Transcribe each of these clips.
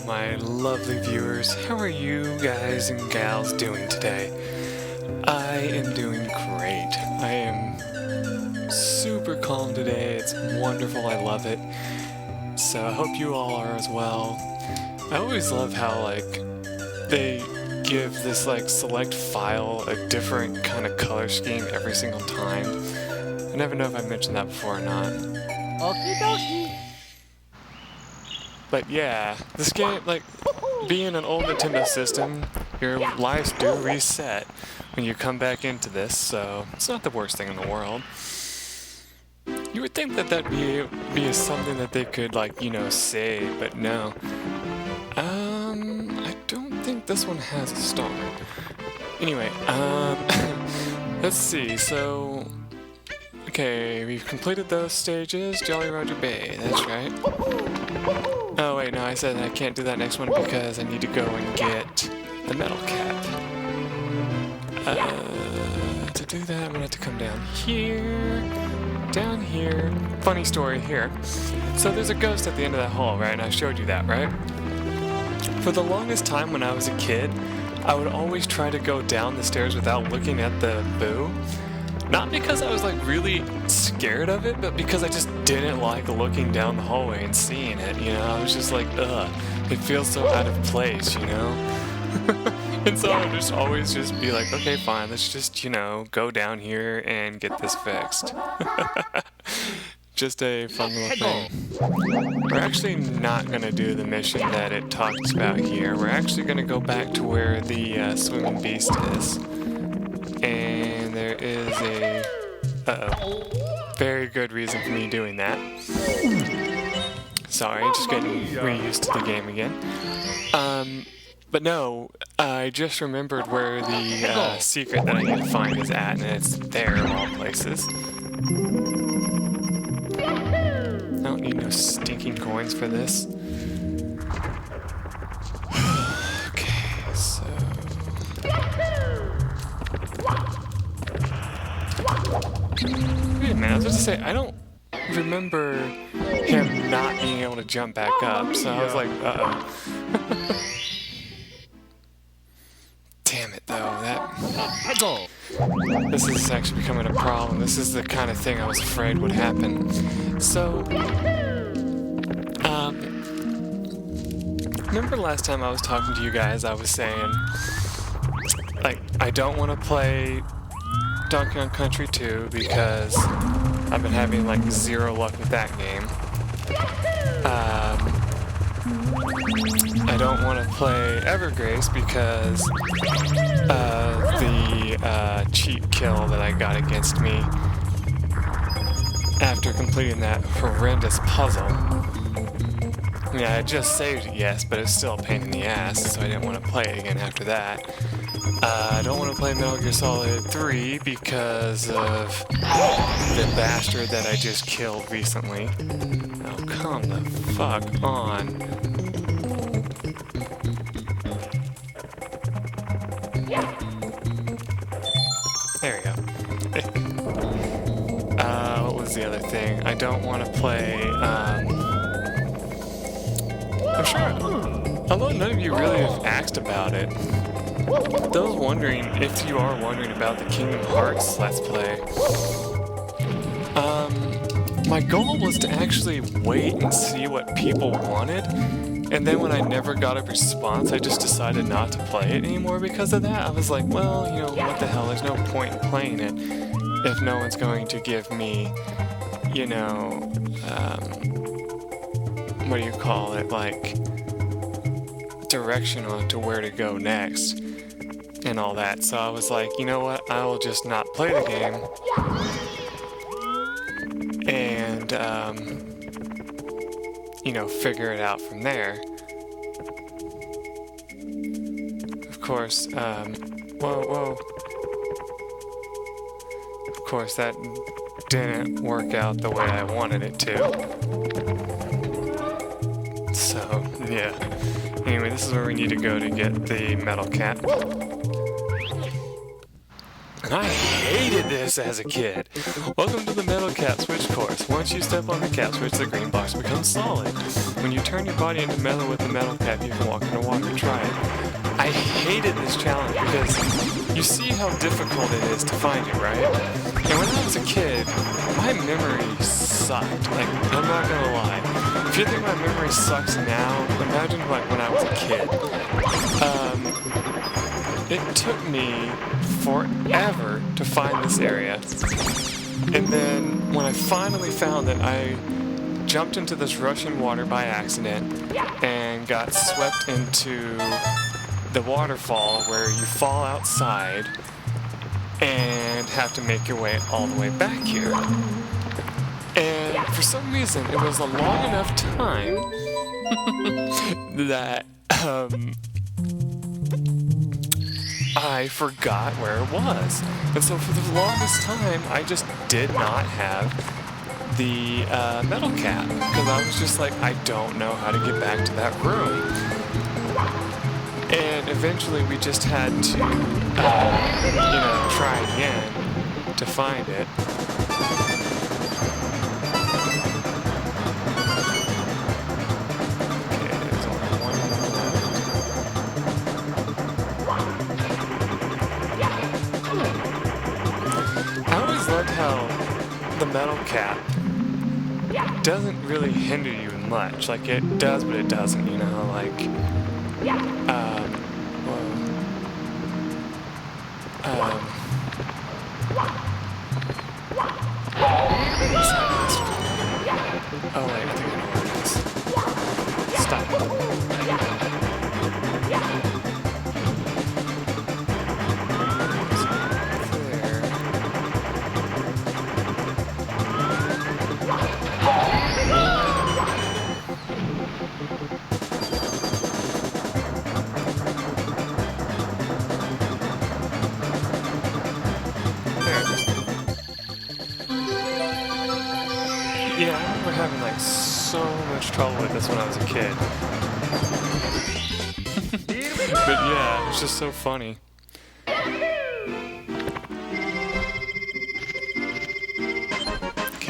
my lovely viewers. How are you guys and gals doing today? I am doing great. I am super calm today. It's wonderful. I love it. So I hope you all are as well. I always love how they give this select file a different kind of color scheme every single time. I never know if I mentioned that before or not. Okie dokie. But yeah, this game, being an old Nintendo system, your lives do reset when you come back into this, so it's not the worst thing in the world. You would think that that'd be something that they could, save, but no. I don't think this one has a star. Anyway, let's see, so... Okay, we've completed those stages. Jolly Roger Bay, that's right. Oh wait, no, I said I can't do that next one because I need to go and get the metal cap. To do that, I'm gonna have to come down here. Funny story here. So there's a ghost at the end of that hall, right? And I showed you that, right? For the longest time when I was a kid, I would always try to go down the stairs without looking at the boo. Not because I was really scared of it, but because I just didn't like looking down the hallway and seeing it, you know? I was just like, ugh, it feels so out of place, you know? And so I would just always just be like, okay, fine, let's just, go down here and get this fixed. Just a fun little thing. We're actually not going to do the mission that it talks about here. We're actually going to go back to where the swimming beast is. And there is a very good reason for me doing that. Sorry, just getting reused to the game again. But no, I just remembered where the secret that I need to find is at, and it's there of all places. I don't need no stinking coins for this. Okay, so... Wait a minute, I was about to say, I don't remember him not being able to jump back up, so I was like, uh-oh. Damn it, though, this is actually becoming a problem. This is the kind of thing I was afraid would happen. So, remember last time I was talking to you guys, I was saying, I don't want to play Donkey Kong Country 2 because I've been having zero luck with that game. I don't want to play Evergrace because the cheat kill that I got against me after completing that horrendous puzzle. Yeah, I just saved it, yes, but it's still a pain in the ass, so I didn't want to play it again after that. I don't want to play Metal Gear Solid 3 because of the bastard that I just killed recently. Oh, come the fuck on. There we go. What was the other thing? I don't want to play, I'm sure, although none of you really have asked about it, those wondering, if you are wondering about the Kingdom Hearts Let's Play, my goal was to actually wait and see what people wanted, and then when I never got a response, I just decided not to play it anymore because of that. I was like, well, what the hell, there's no point in playing it if no one's going to give me, what do you call it, direction on to where to go next. And all that, so I was like, you know what, I will just not play the game, and, figure it out from there. Of course, whoa. Of course, that didn't work out the way I wanted it to. So, yeah. Anyway, this is where we need to go to get the metal cap. And I hated this as a kid. Welcome to the metal cap switch course. Once you step on the cap switch, the green box becomes solid. When you turn your body into metal with the metal cap, you can walk in the water. Try it. I hated this challenge because you see how difficult it is to find it, right? And when I was a kid, my memory sucked. Like, I'm not gonna lie. If you think my memory sucks now, imagine like when I was a kid. It took me forever to find this area. And then when I finally found it, I jumped into this rushing water by accident and got swept into the waterfall where you fall outside and have to make your way all the way back here. And for some reason, it was a long enough time that I forgot where it was. And so for the longest time, I just did not have the metal cap because I was just like, I don't know how to get back to that room. And eventually we just had to, try again to find it. Okay, there's only one more. I always loved how the metal cap doesn't really hinder you much. Like, it does, but it doesn't, you know, like... Oh wait, I think I know where it is. Stop. Yeah, I remember having like so much trouble with this when I was a kid. But yeah, it's just so funny. Okay,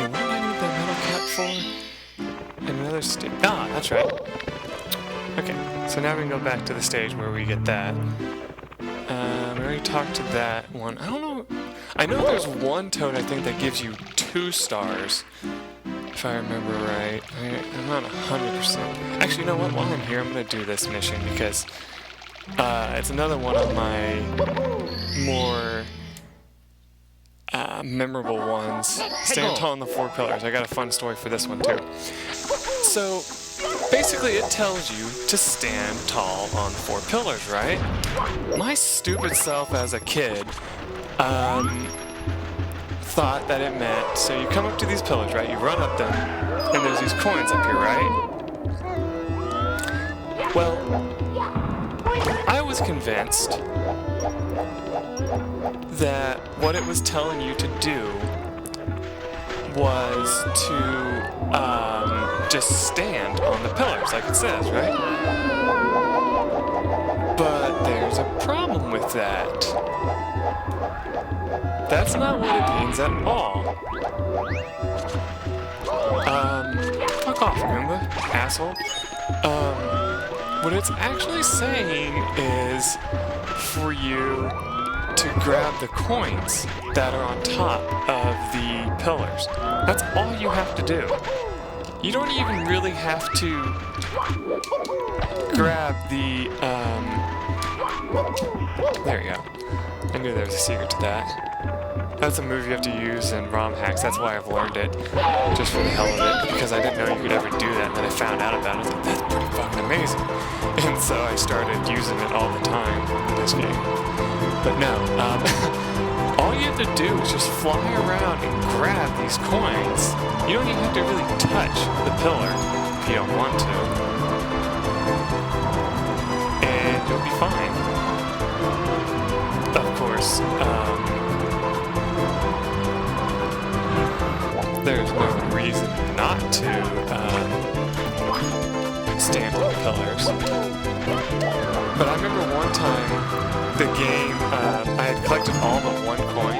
what do I need that metal cap for? Another stage. Ah, that's right. Okay, so now we can go back to the stage where we get that. We already talked to that one. I don't know. I know there's one toad I think that gives you 2 stars. If I remember right. I'm not 100%. Actually, you know what? While I'm here, I'm going to do this mission because it's another one of my more memorable ones. Stand tall on the 4 pillars. I got a fun story for this one, too. So, basically, it tells you to stand tall on the 4 pillars, right? My stupid self as a kid, thought that it meant, so you come up to these pillars, right? You run up them, and there's these coins up here, right? Well, I was convinced that what it was telling you to do was to just stand on the pillars, like it says, right? But there's a problem with that. That's not what it means at all. Fuck off, Goomba, asshole. What it's actually saying is for you to grab the coins that are on top of the pillars. That's all you have to do. You don't even really have to grab the, there you go. I knew there was a secret to that. That's a move you have to use in ROM hacks. That's why I've learned it, just for the hell of it, because I didn't know you could ever do that, and then I found out about it. I was like, that's pretty fucking amazing. And so I started using it all the time in this game. But no, all you have to do is just fly around and grab these coins. You don't even have to really touch the pillar if you don't want to. And you'll be fine. Of course, there's no reason not to stand on the pillars. But I remember one time the game, I had collected all but 1 coin,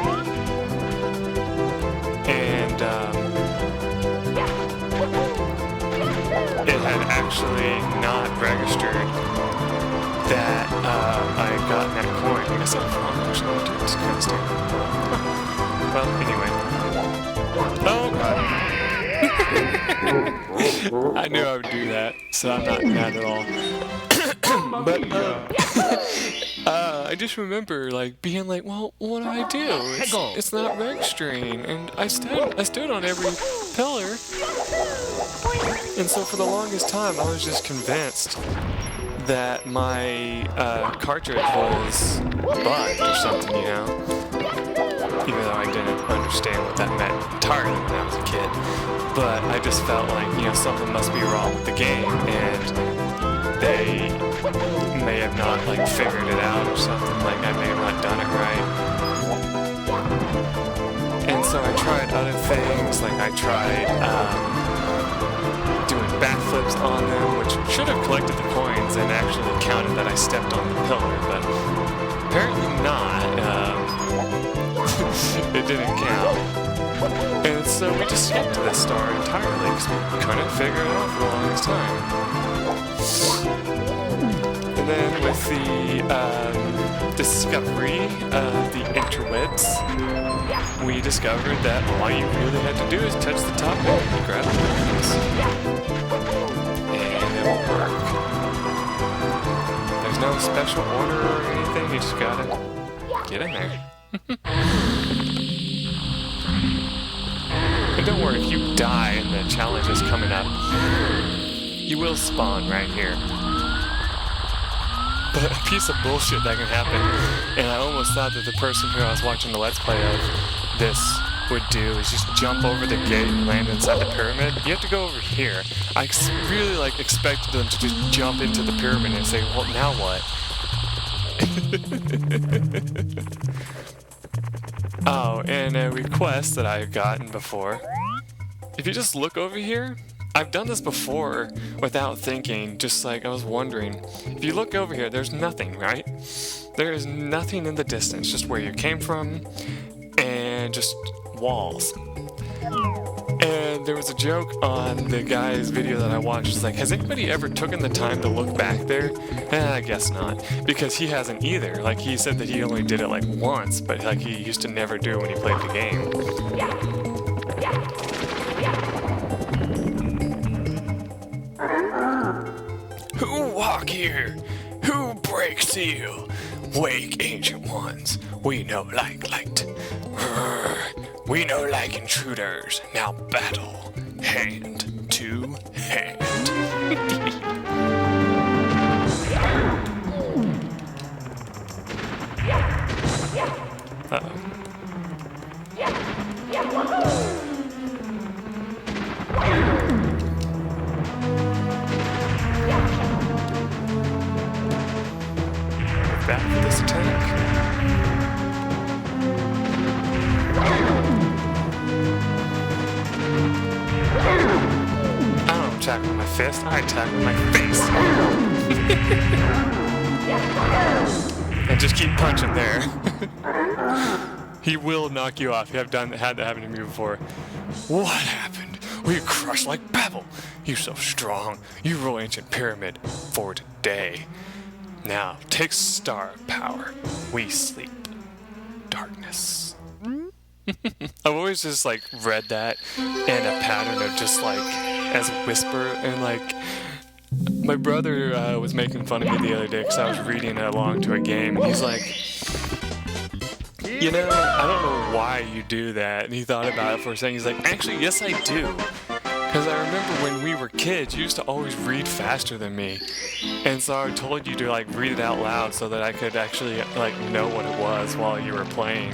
that I got that coin. I guess I was wrong, actually. I did just kind of stupid. Well, anyway. Oh, God. I knew I would do that, so I'm not mad at all. But, I just remember, like, being like, well, what do I do? It's not reg strain, and I stood on every pillar, and so for the longest time, I was just convinced that my cartridge was bugged or something, you know? Even though I didn't understand what that meant entirely when I was a kid. But I just felt like, you know, something must be wrong with the game, and they may have not, like, figured it out or something. Like, I may have not done it right. And so I tried other things, like I tried doing backflips on them, which should have collected the coins and actually counted that I stepped on the pillar, but apparently not. It didn't count. And so we just skipped to this star entirely because we couldn't figure it out for the longest time. And then with the discovery of the interwebs, we discovered that all you really had to do is touch the top and grab the coins. And it will work. There's no special order or anything, you just gotta get in there. And don't worry, if you die and the challenge is coming up, you will spawn right here. But a piece of bullshit that can happen, and I almost thought that the person who I was watching the Let's Play of this would do is just jump over the gate and land inside the pyramid. You have to go over here. I really expected them to just jump into the pyramid and say, well, now what? Oh, and a request that I've gotten before. If you just look over here, I've done this before without thinking, just like I was wondering. If you look over here, there's nothing, right? There is nothing in the distance, just where you came from, and just walls. And there was a joke on the guy's video that I watched. It's like, has anybody ever taken the time to look back there? I guess not, because he hasn't either. Like, he said that he only did it like once, but like he used to never do it when he played the game. Who walk here? Who break seal? Wake, ancient ones. We know like light. We know like intruders. Now battle, hand to hand. Uh-oh. Back for this attack. I don't attack with my fist, I attack with my face. And just keep punching there. He will knock you off. You have had that happen to me before. What happened? We crushed like pebble. You're so strong. You rule ancient pyramid for today. Now, take star power. We sleep. Darkness. I've always just like read that in a pattern of just like as a whisper, and like my brother was making fun of me the other day because I was reading along to a game, and he's like, you know, I don't know why you do that. And he thought about it for a second. He's like, actually, yes, I do. Because I remember when we were kids, you used to always read faster than me. And so I told you to like read it out loud so that I could actually like know what it was while you were playing.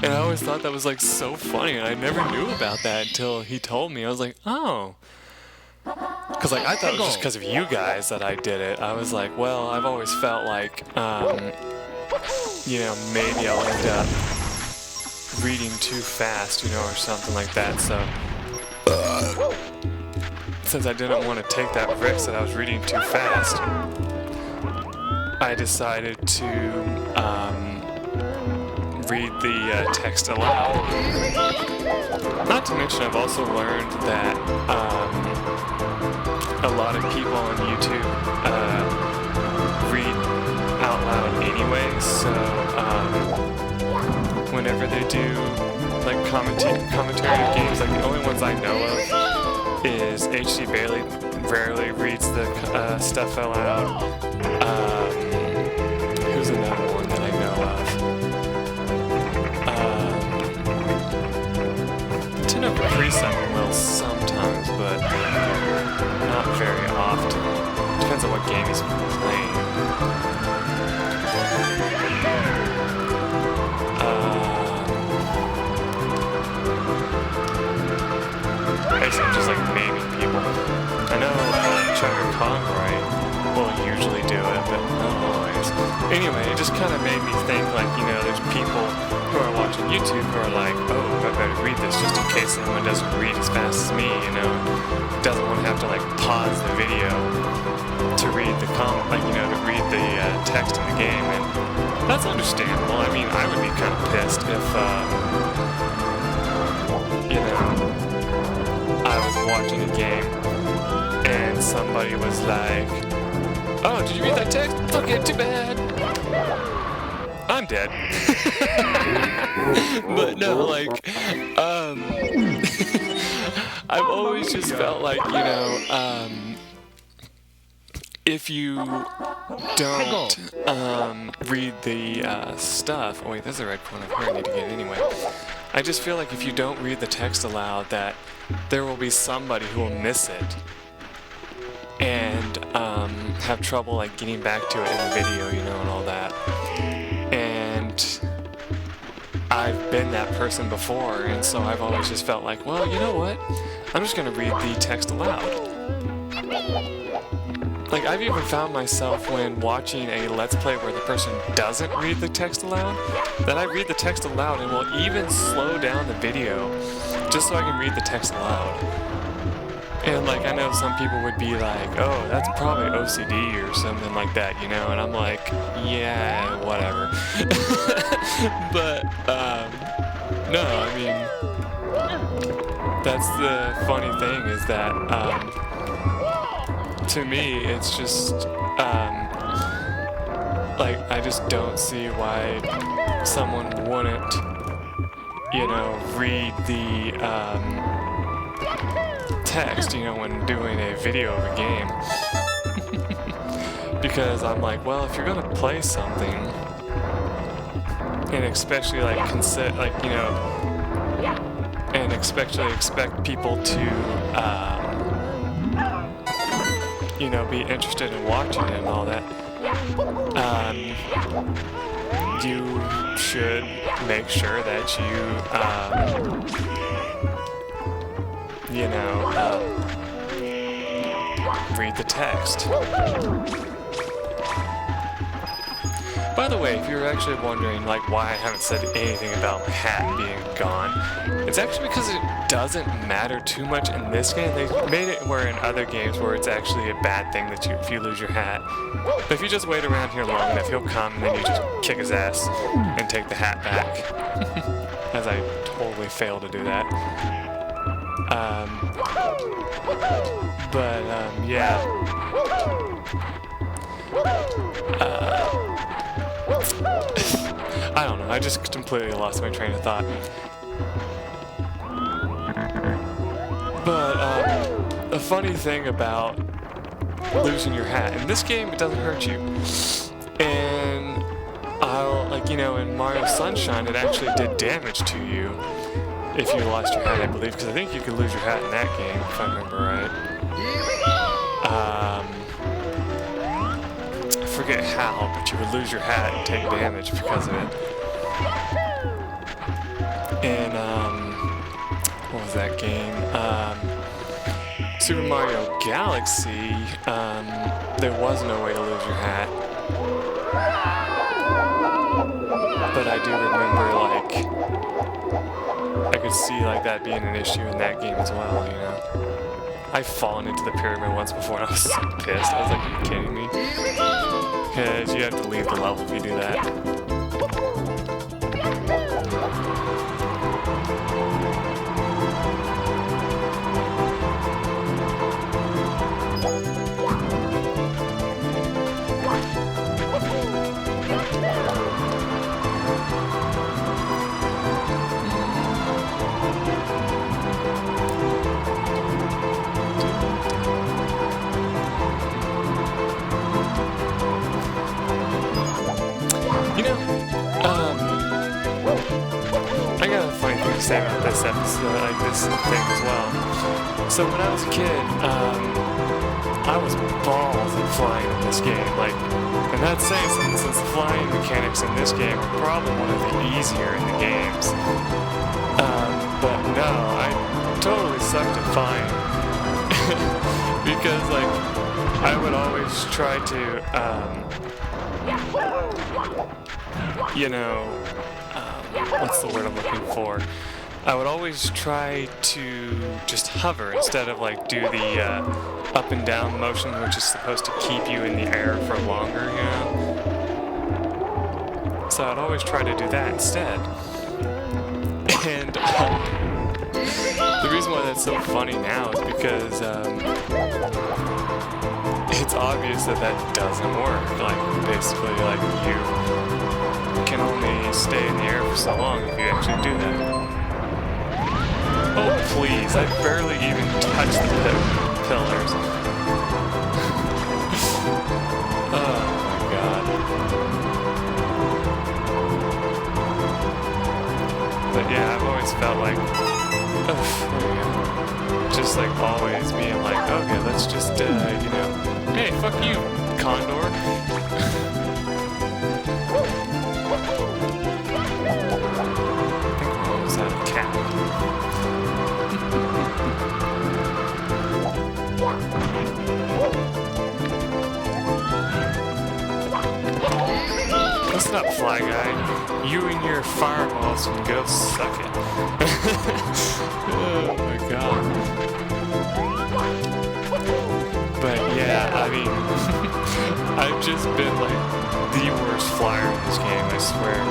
And I always thought that was like so funny, and I never knew about that until he told me. I was like, oh. Because like I thought it was just because of you guys that I did it. I was like, well, I've always felt like, you know, maybe I'll end up reading too fast, you know, or something like that. So since I didn't want to take that risk that I was reading too fast, I decided to read the text aloud. Not to mention, I've also learned that a lot of people on YouTube read anyway, so whenever they do like commentary on games, like the only ones I know of is HD rarely reads the stuff aloud. Who's another one that I know of? Nintendo Capri Sun will sometimes, but not very often. Depends on what game he's playing. Basically just like naming people. I know Chugger Conroy will usually do it, but not always. Anyway, it just kind of made me think, like, you know, there's people who are watching YouTube who are like, oh, I better read this just in case anyone doesn't read as fast as me, you know, doesn't want to have to like pause the video to read the to read the text in the game, and that's understandable. I mean, I would be kind of pissed if, you know, I was watching a game and somebody was like, oh, did you read that text? Okay, too bad. I'm dead. But no, like, I've always just felt like, you know, if you don't read the stuff... Oh wait, there's a red coin up here I need to get anyway. I just feel like if you don't read the text aloud, that there will be somebody who will miss it and have trouble like getting back to it in the video, you know, and all that. And I've been that person before, and so I've always just felt like, well, you know what? I'm just going to read the text aloud. Like, I've even found myself when watching a Let's Play where the person doesn't read the text aloud, that I read the text aloud and will even slow down the video just so I can read the text aloud. And, like, I know some people would be like, oh, that's probably OCD or something like that, you know? And I'm like, yeah, whatever. But, no, I mean, that's the funny thing is that, to me, it's just, like, I just don't see why someone wouldn't, you know, read the, text, you know, when doing a video of a game. Because I'm like, well, if you're gonna play something, and especially, like, you know, and especially expect people to, you know, be interested in watching it and all that, you should make sure that you know, read the text. By the way, if you're actually wondering, like, why I haven't said anything about my hat being gone, it's actually because it doesn't matter too much in this game. They made it where in other games where it's actually a bad thing that if you lose your hat. But if you just wait around here long enough, he'll come and then you just kick his ass and take the hat back. As I totally failed to do that. Yeah. I don't know, I just completely lost my train of thought. But, the funny thing about losing your hat, in this game it doesn't hurt you. And like, you know, in Mario Sunshine it actually did damage to you if you lost your hat, I believe, because I think you could lose your hat in that game, if I remember right. I forget how, but you would lose your hat and take damage because of it. And, what was that game? Super Mario Galaxy, there was no way to lose your hat. But I do remember, like, I could see, like, that being an issue in that game as well, you know? I've fallen into the pyramid once before and I was so pissed. I was like, are you kidding me? Because you have to leave the level if you do that. say about this episode, like this thing as well. So when I was a kid, I was balls at flying in this game. Like, and that's saying something since the flying mechanics in this game are probably one of the easier in the games. But no, I totally sucked at flying because like I would always try to, you know, what's the word I'm looking for? I would always try to just hover instead of like do the up and down motion, which is supposed to keep you in the air for longer, you know? So I'd always try to do that instead. And the reason why that's so funny now is because it's obvious that that doesn't work. Like, basically, like, you can only stay in the air for so long if you actually do that. Oh, please, I barely even touched the pillars. Oh, my God. But yeah, I've always felt like, just like always being like, okay, let's just, you know, hey, fuck you, Condor. I think we're almost out of cat. Listen up, Fly Guy. You and your fireballs can go suck it. Oh my God. But yeah, I mean, I've just been like the worst flyer in this game, I swear.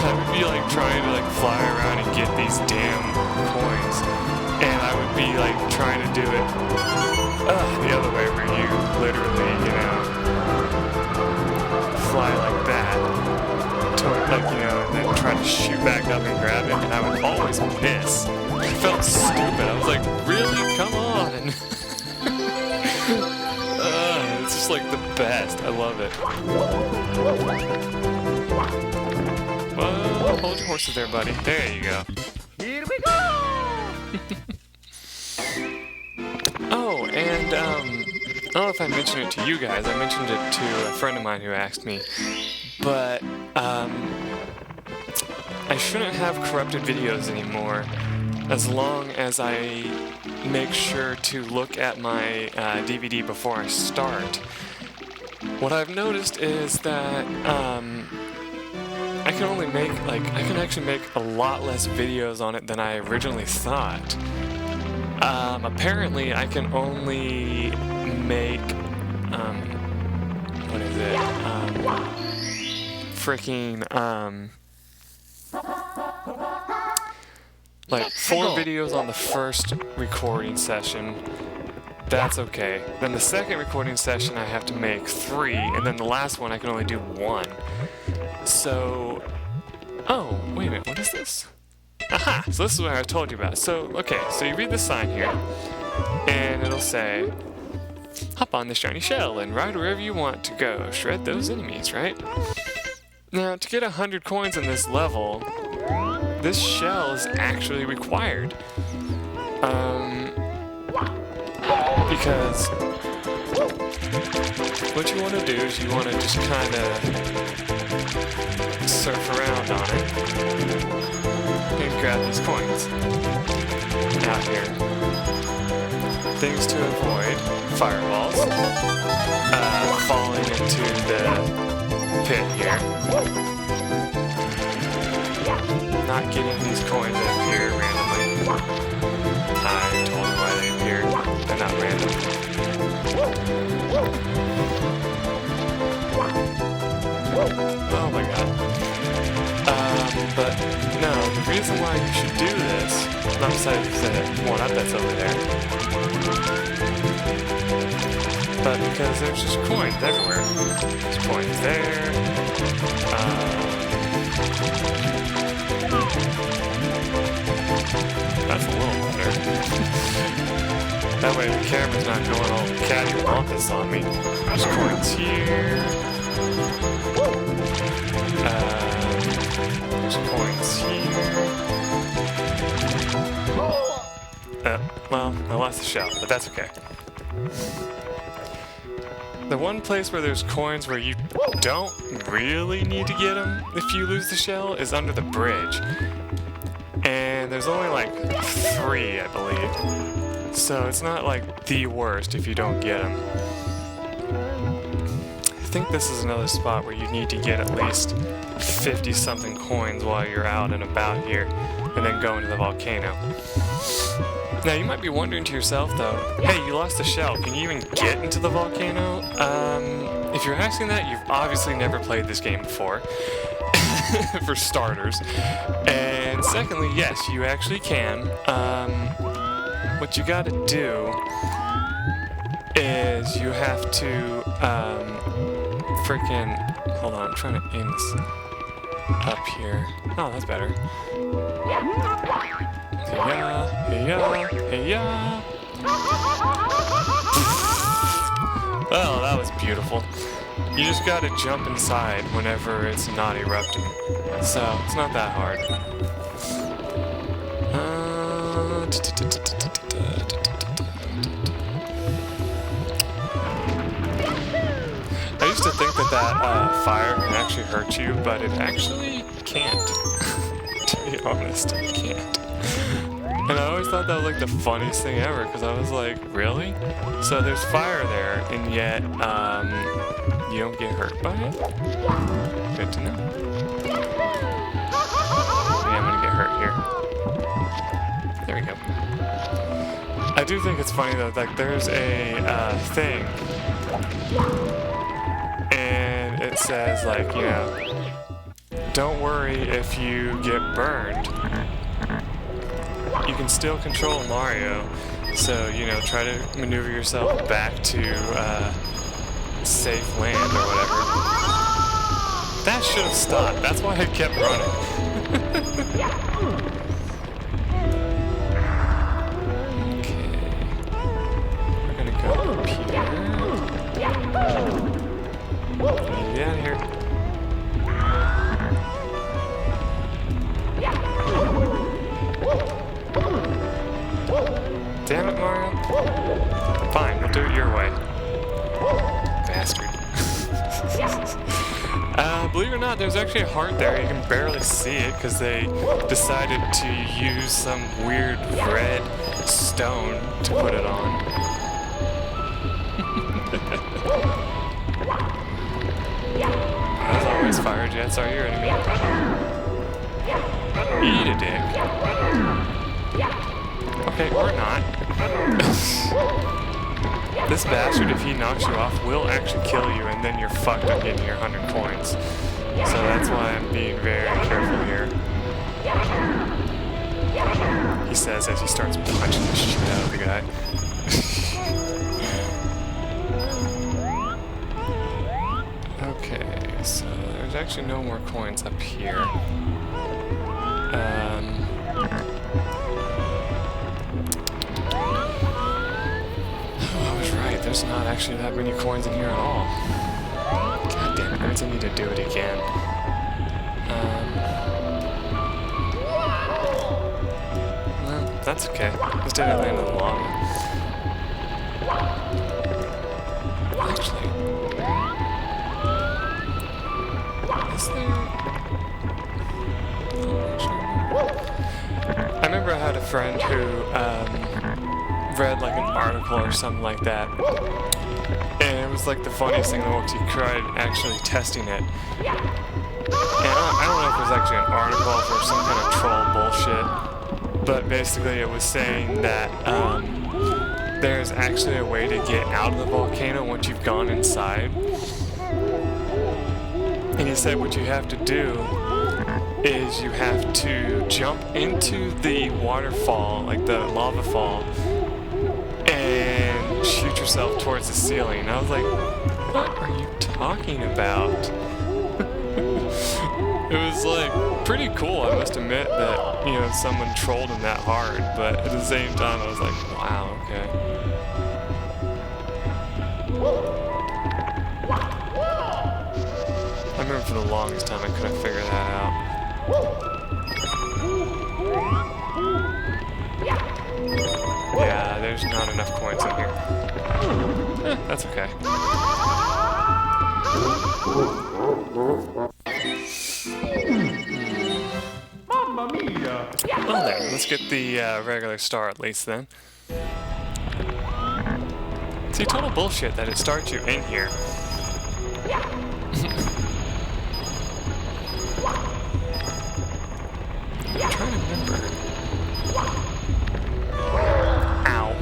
I would be like trying to like fly around and get these damn coins, and I would be like trying to do it the other way where you literally, you know, fly like that, toward, like, you know, and then try to shoot back up and grab it, and I would always miss. It felt stupid. I was like, really? Come on! It's just like the best. I love it. Well, hold your horses there, buddy. There you go. Here we go! Oh, and I don't know if I mentioned it to you guys. I mentioned it to a friend of mine who asked me, but I shouldn't have corrupted videos anymore as long as I make sure to look at my DVD before I start. What I've noticed is that I can actually make a lot less videos on it than I originally thought. Apparently I can only make what is it? Like 4 videos on the first recording session. That's okay. Then the second recording session I have to make 3, and then the last one I can only do 1. So, oh, wait a minute, what is this? Aha! So this is what I told you about. So, okay, so you read the sign here, and it'll say, hop on the shiny shell and ride wherever you want to go. Shred those enemies, right? Now, to get 100 coins in this level, this shell is actually required. Because what you want to do is you want to just kind of surf around on it and grab these coins out here. Things to avoid: fireballs, falling into the pit here, not getting these coins that appear randomly. I told you why they appeared. They're not random. Oh my God. But no, the reason why you should do this, not besides the one-up that's over there, but because there's just coins everywhere. There's coins there. That's a little better. That way the camera's not going all cattywampus on me. There's coins here. There's coins here. Well, I lost the shell, but that's okay. The one place where there's coins where you don't really need to get them if you lose the shell is under the bridge. And there's only like 3, I believe. So it's not like the worst if you don't get them. I think this is another spot where you need to get at least 50-something coins while you're out and about here, and then go into the volcano. Now you might be wondering to yourself though, hey, you lost the shell, can you even get into the volcano? If you're asking that, you've obviously never played this game before, for starters. And secondly, yes, you actually can. What you gotta do is you have to, hold on, I'm trying to aim this up here. Oh, that's better. Hey-ya. Well, that was beautiful. You just gotta jump inside whenever it's not erupting. So, it's not that hard. I used to think that fire can actually hurt you, but it actually can't. To be honest, it can't. And I always thought that was like the funniest thing ever, because I was like, really? So there's fire there, and yet you don't get hurt by it? Good to know. Yeah, I'm gonna get hurt here. There we go. I do think it's funny though, like there's a thing, and it says like, you know, don't worry if you get burned. You can still control Mario, so, you know, try to maneuver yourself back to safe land or whatever. That should have stopped. That's why I kept running. Okay. We're gonna go up here. Get out of here. Damn it, Mario. Fine, we'll do it your way. Bastard. Believe it or not, there's actually a heart there. You can barely see it because they decided to use some weird red stone to put it on. As always, fire jets are your enemy. Eat a dick. Okay, or not. This bastard, if he knocks you off, will actually kill you, and then you're fucked on getting your 100 coins. So that's why I'm being very careful here. He says as he starts punching the shit out of the guy. Okay, so there's actually no more coins up here. There's not actually that many coins in here at all. God damn it, I need to do it again. Well, that's okay. Just didn't land in the lava. Actually, is there... I remember I had a friend who, read like an article or something like that, and it was like the funniest thing in the world. He tried actually testing it, and I don't know if it was actually an article or some kind of troll bullshit, but basically it was saying that there's actually a way to get out of the volcano once you've gone inside, and he said what you have to do is you have to jump into the waterfall, like the lava fall, and shoot yourself towards the ceiling. And I was like, what are you talking about? It was like pretty cool, I must admit, that, you know, someone trolled him that hard, but at the same time I was like, wow, okay. I remember for the longest time I couldn't figure that out. there's not enough coins in here. That's okay. Mamma mia! Well there, let's get the regular star at least then. See, total bullshit that it starts you in here. I'm trying to remember. Ow.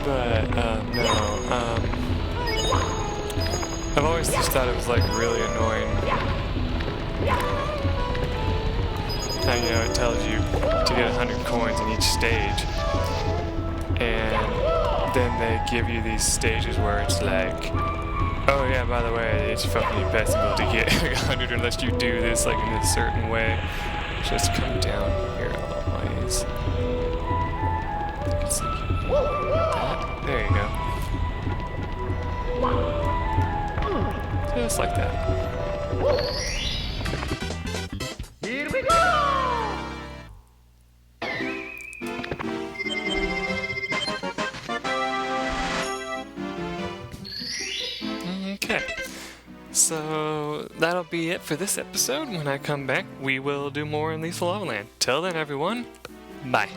But, no, I've always just thought it was, like, really annoying. How, you know, it tells you to get 100 coins in each stage. And then they give you these stages where it's like, oh yeah, by the way, it's fucking impossible to get 100 unless you do this, like, in a certain way. Just come down here a little ways. It's like, that. There you go. Just like that. Here we go! Okay. So that'll be it for this episode. When I come back, we will do more in Lethal Lava Land. Till then, everyone, bye.